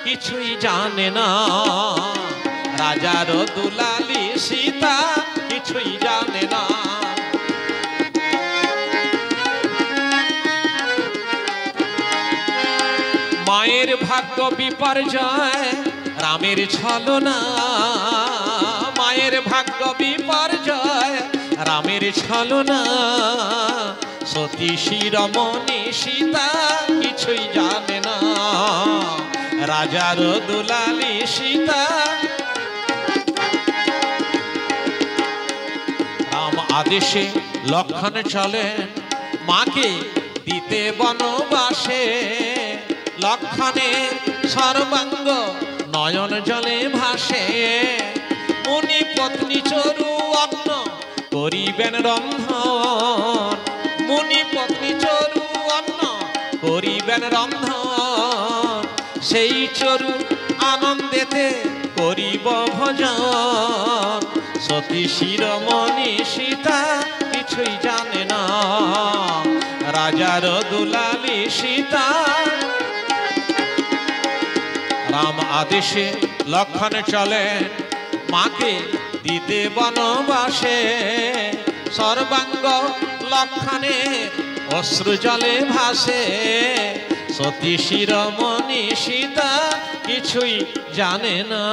কিছুই জানে না। রাজার দুলালি সীতা কিছুই জানে না। মায়ের ভাগ্য বিপর্যয় রামের ছলনা, মায়ের ভাগ্য বিপর্যয় রামের ছলনা। সতী শিরোমণি সীতা কিছুই জানে না। রাজার দুলালি সীতা। রাম আদেশে লক্ষণ চলেন মাকে দিতে বনবাসে। লক্ষণের সর্বাঙ্গ নয়ন জলে ভাসে। মুনি পত্নী চরু অন্ন করিবেন রন্ধন। মুনি পত্নী চরু অন্ন করিবেন রন্ধন। সেই চরু আনন্দেতে করিব ভজন। সতী শিরোমণি সীতা কিছুই জানে না। রাজার দুলালি সীতা। রাম আদেশে লক্ষণ চলেন মাকে দিতে বনবাসে। সর্বাঙ্গ লক্ষণে অশ্রু জলে ভাসে। সতী শিরোমণি সীতা কিছুই জানে না।